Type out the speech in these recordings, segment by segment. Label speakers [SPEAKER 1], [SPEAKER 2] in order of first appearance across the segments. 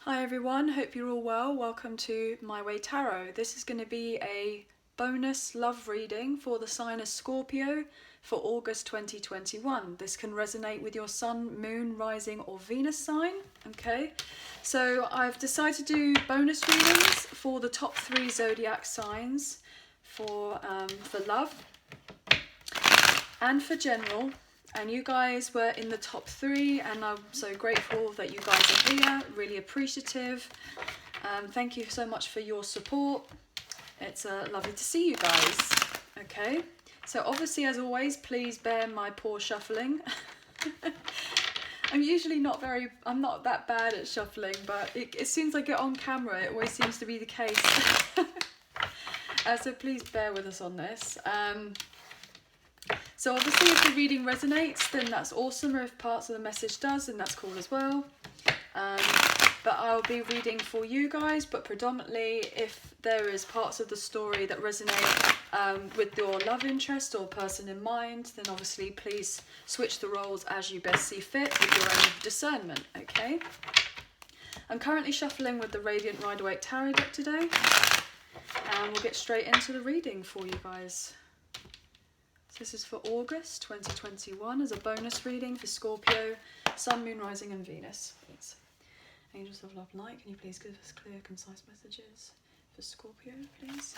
[SPEAKER 1] Hi everyone, hope you're all well. Welcome to My Way Tarot. This is going to be a bonus love reading for the sign of Scorpio for August 2021. This can resonate with your sun, moon, rising or Venus sign. Okay, so I've decided to do bonus readings for the top 3 zodiac signs for love and for general. And you guys were in the top 3 and I'm so grateful that you guys are here, really appreciative. Thank you so much for your support. It's lovely to see you guys. Okay, so obviously as always, please bear my poor shuffling. I'm usually I'm not that bad at shuffling, but as soon as I get on camera, it always seems to be the case. So please bear with us on this. So obviously if the reading resonates, then that's awesome, or if parts of the message does, then that's cool as well. But I'll be reading for you guys, but predominantly if there is parts of the story that resonate with your love interest or person in mind, then obviously please switch the roles as you best see fit with your own discernment, okay? I'm currently shuffling with the Radiant Rider-Waite Tarot deck today, and we'll get straight into the reading for you guys. This is for August 2021 as a bonus reading for Scorpio, Sun, Moon, Rising and Venus. Please. Angels of Love Light, can you please give us clear, concise messages for Scorpio, please?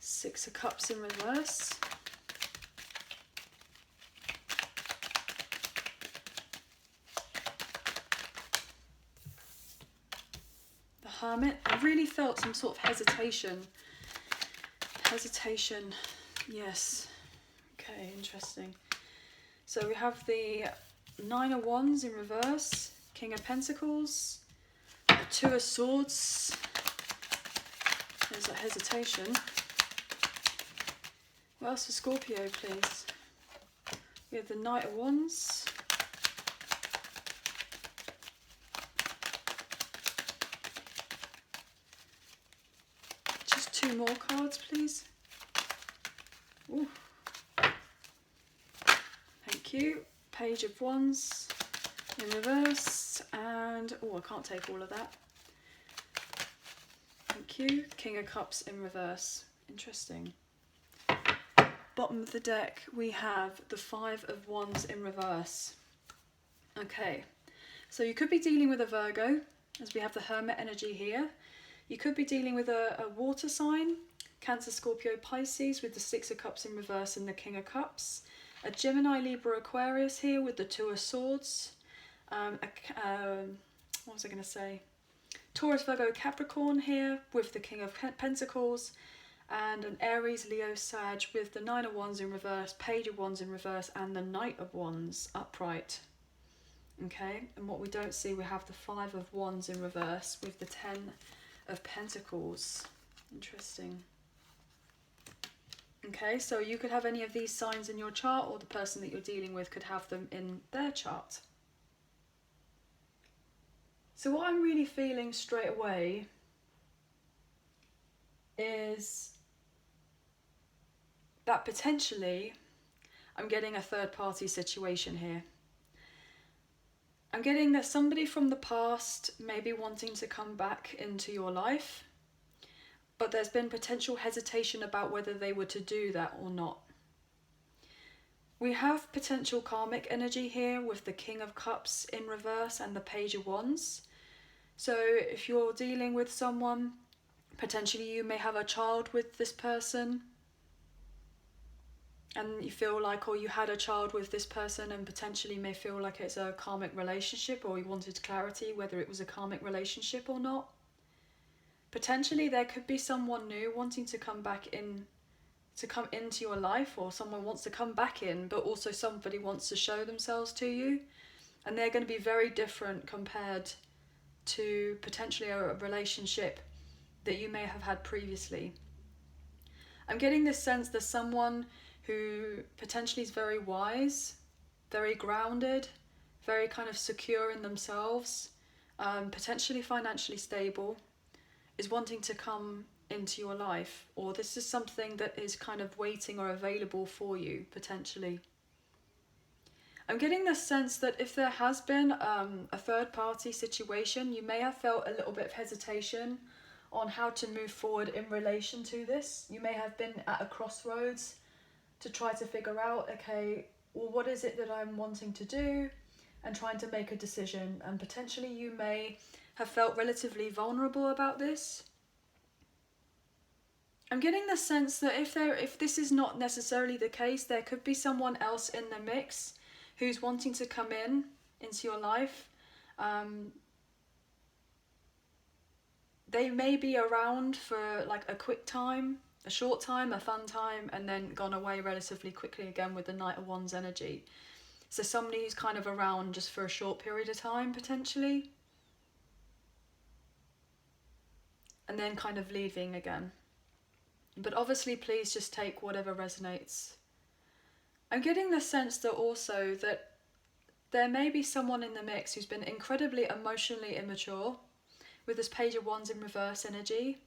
[SPEAKER 1] Six of Cups in reverse. Hermit. I really felt some sort of hesitation, yes. Okay, interesting. So we have the Nine of Wands in reverse, King of Pentacles, Two of Swords. There's that hesitation. What else for Scorpio, please? We have the Knight of Wands, two more cards, please. Ooh. Thank you. Page of Wands in reverse, and oh, I can't take all of that. Thank you. King of Cups in reverse. Interesting. Bottom of the deck, we have the Five of Wands in reverse. Okay, so you could be dealing with a Virgo, as we have the Hermit energy here. You could be dealing with a water sign, Cancer, Scorpio, Pisces with the Six of Cups in reverse and the King of Cups. A Gemini, Libra, Aquarius here with the Two of Swords. What was I going to say? Taurus, Virgo, Capricorn here with the King of Pentacles. And an Aries, Leo, Sag with the Nine of Wands in reverse, Page of Wands in reverse and the Knight of Wands upright. Okay, and what we don't see, we have the Five of Wands in reverse with the Ten of Pentacles. Interesting. Okay, so you could have any of these signs in your chart, or the person that you're dealing with could have them in their chart. So what I'm really feeling straight away is that potentially I'm getting a third party situation here. I'm getting that somebody from the past may be wanting to come back into your life, but there's been potential hesitation about whether they were to do that or not. We have potential karmic energy here with the King of Cups in reverse and the Page of Wands. So if you're dealing with someone, potentially you may have a child with this person, and you feel like, or you had a child with this person and potentially may feel like it's a karmic relationship, or you wanted clarity whether it was a karmic relationship or not. Potentially there could be someone new wanting to come back in, to come into your life, or someone wants to come back in, but also somebody wants to show themselves to you, and they're going to be very different compared to potentially a relationship that you may have had previously. I'm getting this sense there's someone who potentially is very wise, very grounded, very kind of secure in themselves, potentially financially stable, is wanting to come into your life, or this is something that is kind of waiting or available for you potentially. I'm getting the sense that if there has been a third party situation, you may have felt a little bit of hesitation on how to move forward in relation to this. You may have been at a crossroads to try to figure out, okay, well, what is it that I'm wanting to do, and trying to make a decision. And potentially you may have felt relatively vulnerable about this. I'm getting the sense that if this is not necessarily the case, there could be someone else in the mix who's wanting to come into your life. They may be around for like a quick time, a short time, a fun time, and then gone away relatively quickly again with the Knight of Wands energy. So somebody who's kind of around just for a short period of time, potentially, and then kind of leaving again. But obviously, please just take whatever resonates. I'm getting the sense that also that there may be someone in the mix who's been incredibly emotionally immature, with this Page of Wands in reverse energy,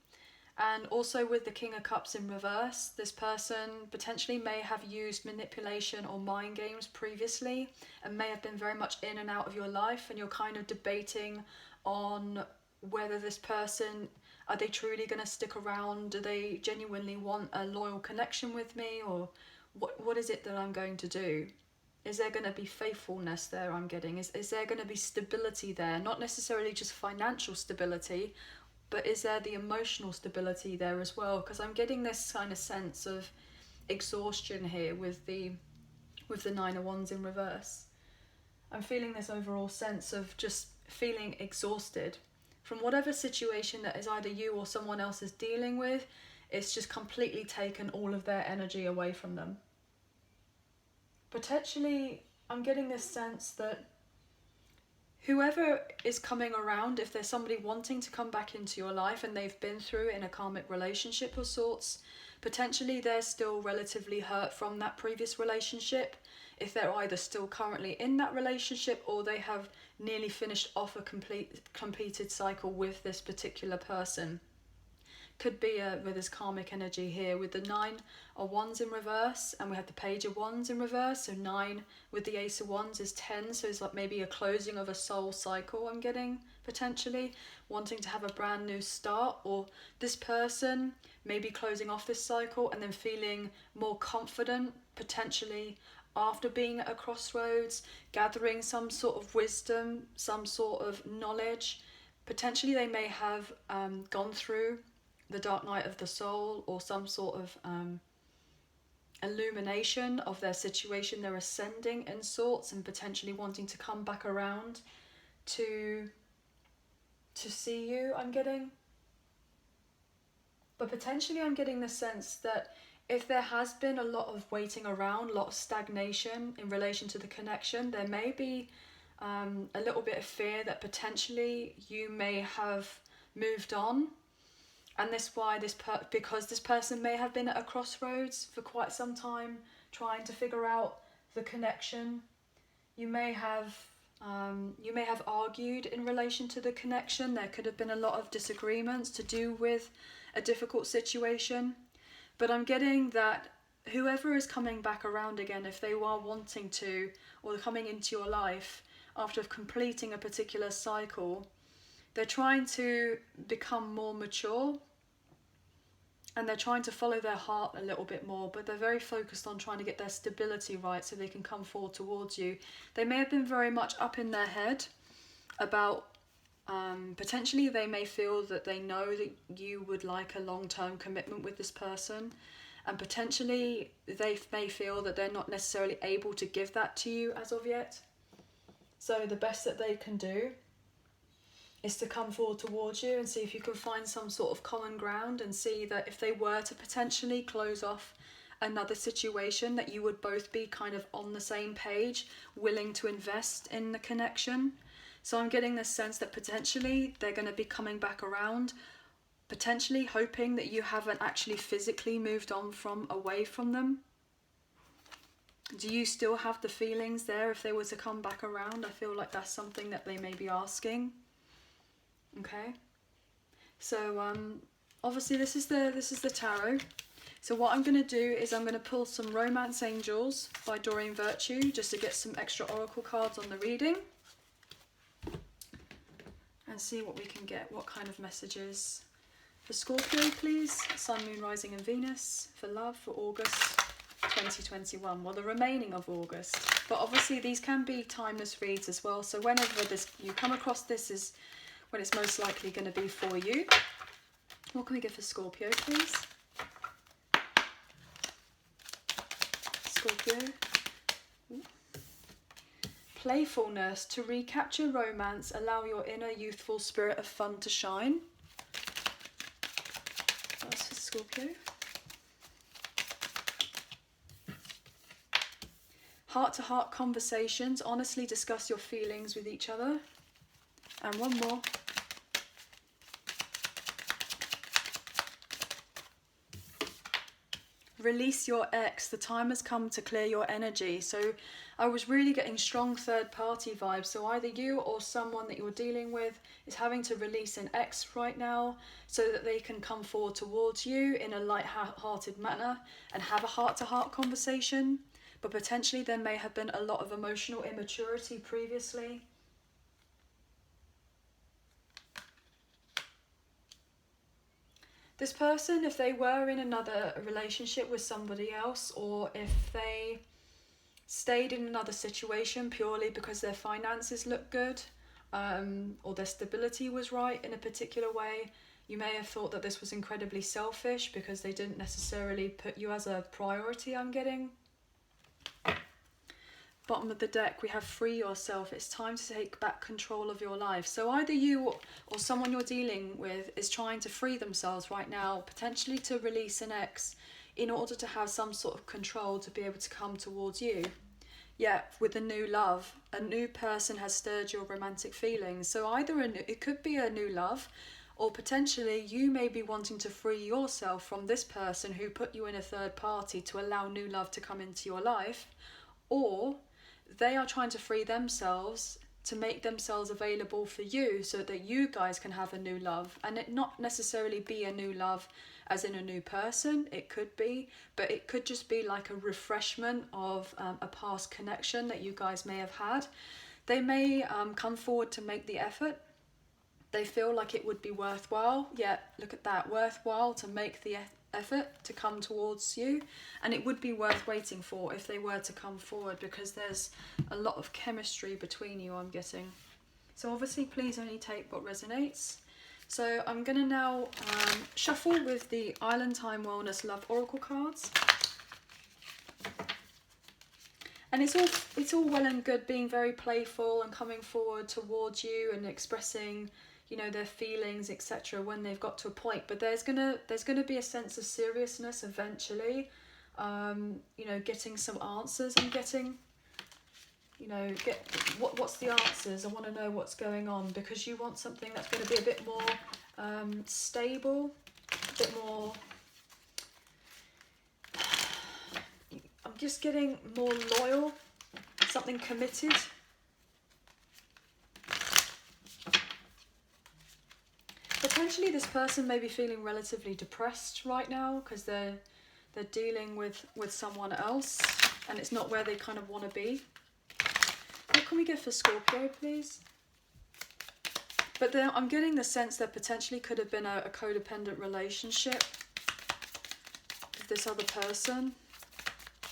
[SPEAKER 1] and also with the King of Cups in reverse. This person potentially may have used manipulation or mind games previously, and may have been very much in and out of your life, and you're kind of debating on whether this person, are they truly going to stick around? Do they genuinely want a loyal connection with me? Or what is it that I'm going to do? Is there going to be faithfulness there, I'm getting? Is there going to be stability there? Not necessarily just financial stability, but is there the emotional stability there as well? Because I'm getting this kind of sense of exhaustion here with the Nine of Wands in reverse. I'm feeling this overall sense of just feeling exhausted from whatever situation that is either you or someone else is dealing with. It's just completely taken all of their energy away from them. Potentially, I'm getting this sense that whoever is coming around, if there's somebody wanting to come back into your life and they've been through in a karmic relationship of sorts, potentially they're still relatively hurt from that previous relationship. If they're either still currently in that relationship or they have nearly finished off a completed cycle with this particular person. Could be with this karmic energy here with the Nine of Wands in reverse, and we have the Page of Wands in reverse. So 9 with the Ace of Wands is 10, so it's like maybe a closing of a soul cycle. I'm getting potentially wanting to have a brand new start, or this person maybe closing off this cycle and then feeling more confident potentially after being at a crossroads, gathering some sort of wisdom, some sort of knowledge. Potentially they may have gone through the dark night of the soul, or some sort of illumination of their situation. They're ascending in sorts and potentially wanting to come back around to see you, I'm getting. But potentially I'm getting the sense that if there has been a lot of waiting around, a lot of stagnation in relation to the connection, there may be a little bit of fear that potentially you may have moved on. And because this person may have been at a crossroads for quite some time, trying to figure out the connection. You may have argued in relation to the connection. There could have been a lot of disagreements to do with a difficult situation. But I'm getting that whoever is coming back around again, if they are wanting to, or coming into your life after completing a particular cycle, they're trying to become more mature, and they're trying to follow their heart a little bit more, but they're very focused on trying to get their stability right so they can come forward towards you. They may have been very much up in their head about, potentially they may feel that they know that you would like a long-term commitment with this person, and potentially they may feel that they're not necessarily able to give that to you as of yet. So the best that they can do is to come forward towards you and see if you can find some sort of common ground, and see that if they were to potentially close off another situation, that you would both be kind of on the same page, willing to invest in the connection. So I'm getting this sense that potentially they're going to be coming back around, potentially hoping that you haven't actually physically moved on away from them. Do you still have the feelings there if they were to come back around? I feel like that's something that they may be asking. Okay, so obviously this is the tarot. So what I'm going to do is I'm going to pull some Romance Angels by Doreen Virtue just to get some extra oracle cards on the reading. And see what we can get, what kind of messages. For Scorpio, please. Sun, Moon, Rising and Venus. For love, for August 2021. Well, the remaining of August. But obviously these can be timeless reads as well. So whenever you come across this is when it's most likely going to be for you. What can we get for Scorpio, please? Scorpio. Ooh. Playfulness. To recapture romance, allow your inner youthful spirit of fun to shine. That's for Scorpio. Heart-to-heart conversations. Honestly discuss your feelings with each other. And one more. Release your ex. The time has come to clear your energy. So I was really getting strong third party vibes. So either you or someone that you're dealing with is having to release an ex right now so that they can come forward towards you in a light-hearted manner and have a heart-to-heart conversation. But potentially there may have been a lot of emotional immaturity previously. This person, if they were in another relationship with somebody else, or if they stayed in another situation purely because their finances looked good, or their stability was right in a particular way, you may have thought that this was incredibly selfish because they didn't necessarily put you as a priority, I'm getting. Bottom of the deck, we have free yourself. It's time to take back control of your life. So either you or someone you're dealing with is trying to free themselves right now, potentially to release an ex in order to have some sort of control to be able to come towards you. Yeah, with a new love, a new person has stirred your romantic feelings. So either it could be a new love, or potentially you may be wanting to free yourself from this person who put you in a third party to allow new love to come into your life, or they are trying to free themselves to make themselves available for you so that you guys can have a new love. And it not necessarily be a new love as in a new person, it could be, but it could just be like a refreshment of a past connection that you guys may have had. They may come forward to make the effort. They feel like it would be worthwhile. Yeah, look at that, worthwhile to make the effort to come towards you, and it would be worth waiting for if they were to come forward, because there's a lot of chemistry between you, I'm getting. So obviously please only take what resonates. So I'm going to now shuffle with the Island Time Wellness Love Oracle cards. And it's all well and good being very playful and coming forward towards you and expressing, you know, their feelings, etc. when they've got to a point, but there's gonna be a sense of seriousness eventually. You know, getting some answers and getting, you know, what's the answers? I want to know what's going on, because you want something that's going to be a bit more stable, a bit more. I'm just getting more loyal, something committed. Potentially this person may be feeling relatively depressed right now because they're dealing with someone else and it's not where they kind of want to be. What can we get for Scorpio, please? But then I'm getting the sense that potentially could have been a codependent relationship with this other person.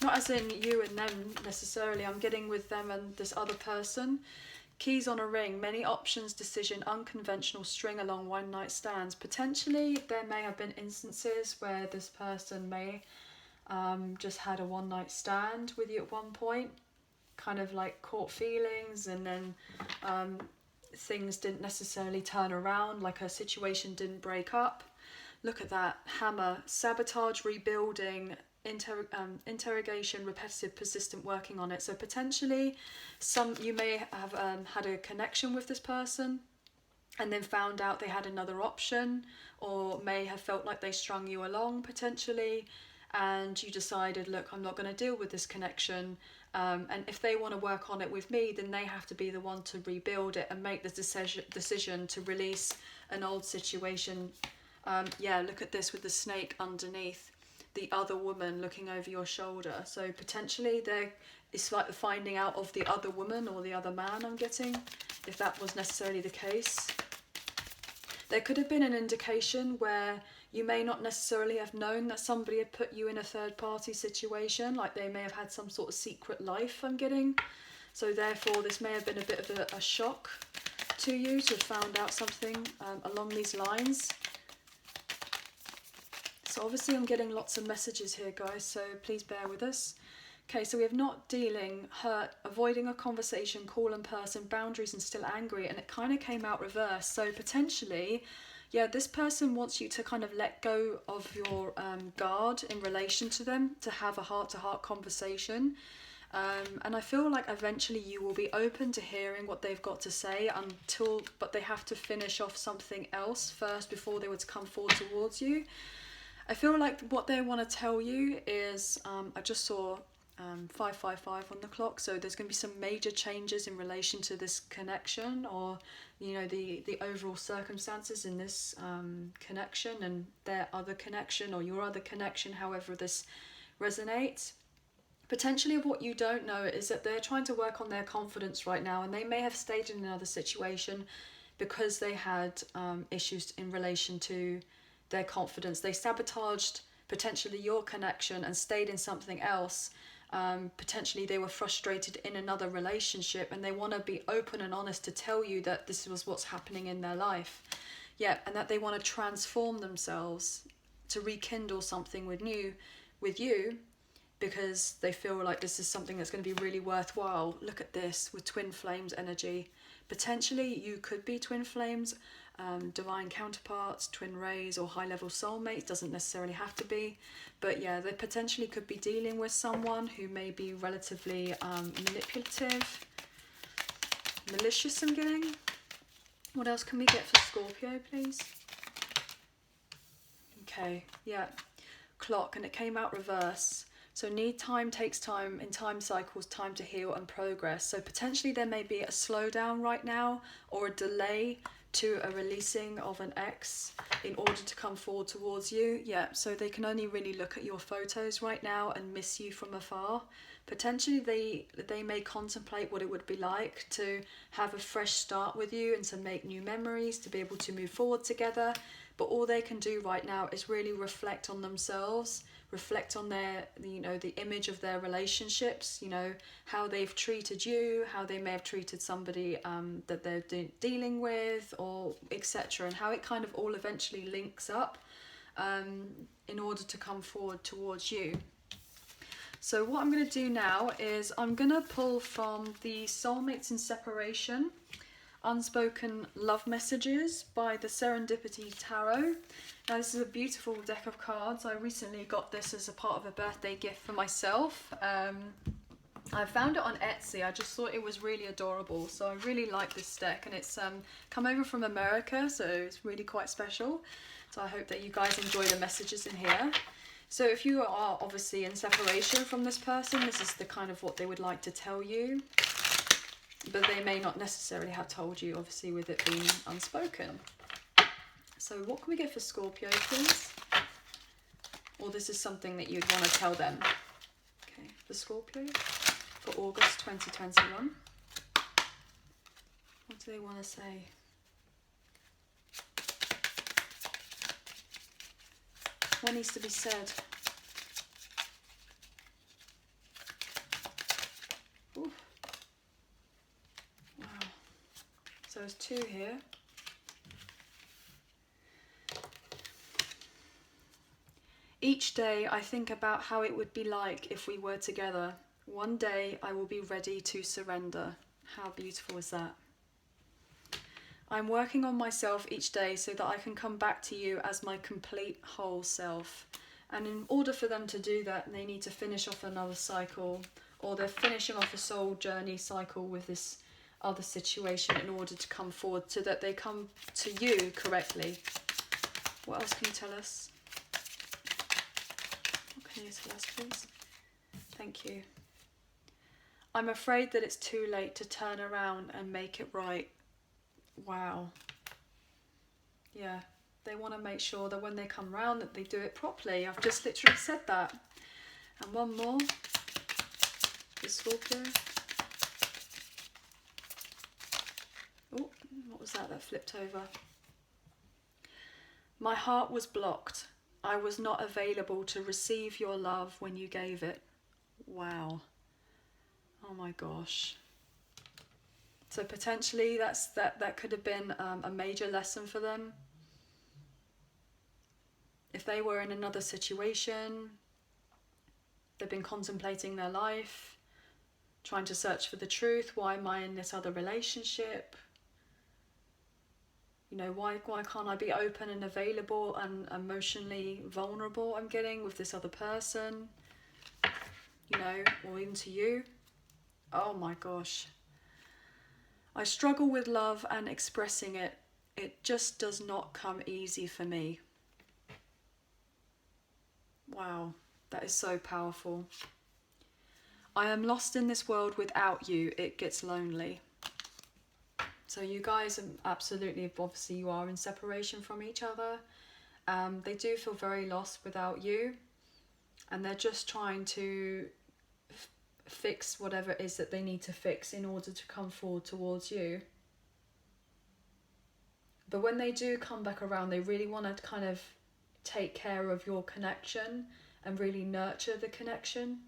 [SPEAKER 1] Not as in you and them necessarily, I'm getting with them and this other person. Keys on a ring, many options, decision, unconventional, string along one night stands. Potentially there may have been instances where this person may just had a one night stand with you at one point, kind of like caught feelings, and then things didn't necessarily turn around, like a situation didn't break up. Look at that, hammer, sabotage, rebuilding, interrogation, repetitive, persistent, working on it. So potentially you may have had a connection with this person and then found out they had another option, or may have felt like they strung you along potentially, and you decided, look, I'm not going to deal with this connection, and if they want to work on it with me, then they have to be the one to rebuild it and make the decision to release an old situation. Yeah, look at this with the snake underneath. the other woman looking over your shoulder. So potentially it's like the finding out of the other woman or the other man, I'm getting, if that was necessarily the case. There could have been an indication where you may not necessarily have known that somebody had put you in a third party situation, like they may have had some sort of secret life, I'm getting. So therefore this may have been a bit of a shock to you to have found out something along these lines. So obviously I'm getting lots of messages here, guys, so please bear with us. Okay, so we have not dealing, hurt, avoiding a conversation, call in person, boundaries, and still angry, and it kind of came out reverse. So potentially, yeah, this person wants you to kind of let go of your guard in relation to them, to have a heart-to-heart conversation. And I feel like eventually you will be open to hearing what they've got to say but they have to finish off something else first before they would come forward towards you. I feel like what they want to tell you is, I just saw 555 on the clock, so there's going to be some major changes in relation to this connection, or you know, the overall circumstances in this connection and their other connection or your other connection, however this resonates. Potentially what you don't know is that they're trying to work on their confidence right now, and they may have stayed in another situation because they had issues in relation to their confidence. They sabotaged potentially your connection and stayed in something else. Potentially they were frustrated in another relationship, and they want to be open and honest to tell you that this was what's happening in their life. Yeah, and that they want to transform themselves to rekindle something with you, because they feel like this is something that's going to be really worthwhile. Look at this with twin flames energy. Potentially you could be twin flames, divine counterparts, twin rays, or high-level soulmates. Doesn't necessarily have to be, but yeah, they potentially could be dealing with someone who may be relatively manipulative, malicious, I'm getting. What else can we get for Scorpio, please? Okay, yeah, clock, and it came out reverse. So need time, takes time, in time cycles, time to heal and progress. So potentially there may be a slowdown right now, or a delay to a releasing of an ex in order to come forward towards you. Yeah, so they can only really look at your photos right now and miss you from afar. Potentially they may contemplate what it would be like to have a fresh start with you and to make new memories, to be able to move forward together. But all they can do right now is really reflect on themselves, reflect on their, you know, the image of their relationships, you know, how they've treated you, how they may have treated somebody that they're dealing with, or etc., and how it kind of all eventually links up in order to come forward towards you. So what I'm going to do now is I'm going to pull from the Soulmates in Separation, Unspoken Love Messages by the Serendipity Tarot. Now this is a beautiful deck of cards. I recently got this as a part of a birthday gift for myself. I found it on Etsy. I just thought it was really adorable, so I really like this deck, and it's come over from America, so it's really quite special. So I hope that you guys enjoy the messages in here. So if you are obviously in separation from this person, this is the kind of what they would like to tell you. But they may not necessarily have told you, obviously, with it being unspoken. So what can we get for Scorpio, please? Or this is something that you'd want to tell them. Okay, for Scorpio, for August 2021. What do they want to say? What needs to be said? Ooh. Wow. So there's two here. Each day I think about how it would be like if we were together. One day I will be ready to surrender. How beautiful is that? I'm working on myself each day so that I can come back to you as my complete whole self. And in order for them to do that, they need to finish off another cycle, or they're finishing off a soul journey cycle with this other situation in order to come forward so that they come to you correctly. What else can you tell us? What can you tell us, please? Thank you. I'm afraid that it's too late to turn around and make it right. Wow. Yeah. They want to make sure that when they come round that they do it properly. I've just literally said that. And one more, the Scorpio. Oh, what was that flipped over? My heart was blocked. I was not available to receive your love when you gave it. Wow. Oh my gosh. So potentially that could have been a major lesson for them. If they were in another situation, they've been contemplating their life, trying to search for the truth. Why am I in this other relationship? You know, why can't I be open and available and emotionally vulnerable I'm getting with this other person? You know, or even to you. Oh my gosh. I struggle with love and expressing it. It just does not come easy for me. Wow, that is so powerful. I am lost in this world without you. It gets lonely. So you guys are absolutely, obviously you are in separation from each other. They do feel very lost without you. And they're just trying to fix whatever it is that they need to fix in order to come forward towards you. But when they do come back around, they really want to kind of take care of your connection and really nurture the connection.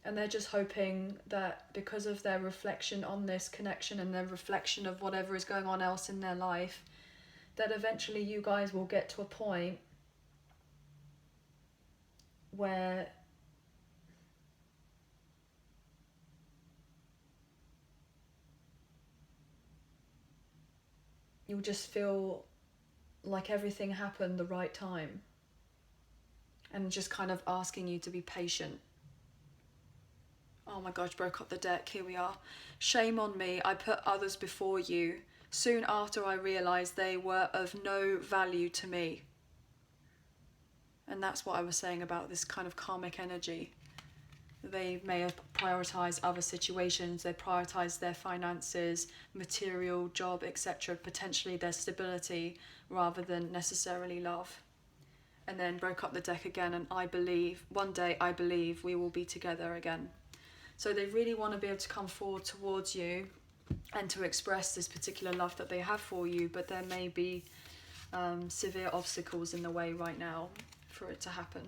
[SPEAKER 1] And they're just hoping that because of their reflection on this connection and their reflection of whatever is going on else in their life, that eventually you guys will get to a point where you'll just feel like everything happened the right time, and just kind of asking you to be patient. Oh my gosh, broke up the deck. Here we are. Shame on me. I put others before you. Soon after I realised they were of no value to me. And that's what I was saying about this kind of karmic energy. They may have prioritised other situations. They prioritised their finances, material, job, etc. Potentially their stability rather than necessarily love. And then broke up the deck again, and I believe, one day I believe we will be together again. So they really want to be able to come forward towards you and to express this particular love that they have for you, but there may be severe obstacles in the way right now for it to happen.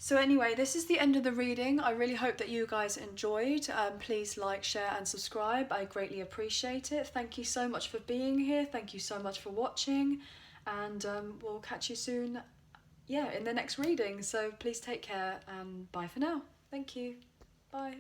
[SPEAKER 1] So anyway, this is the end of the reading. I really hope that you guys enjoyed. Please like, share and subscribe. I greatly appreciate it. Thank you so much for being here. Thank you so much for watching, and we'll catch you soon, in the next reading. So please take care and bye for now. Thank you. Bye.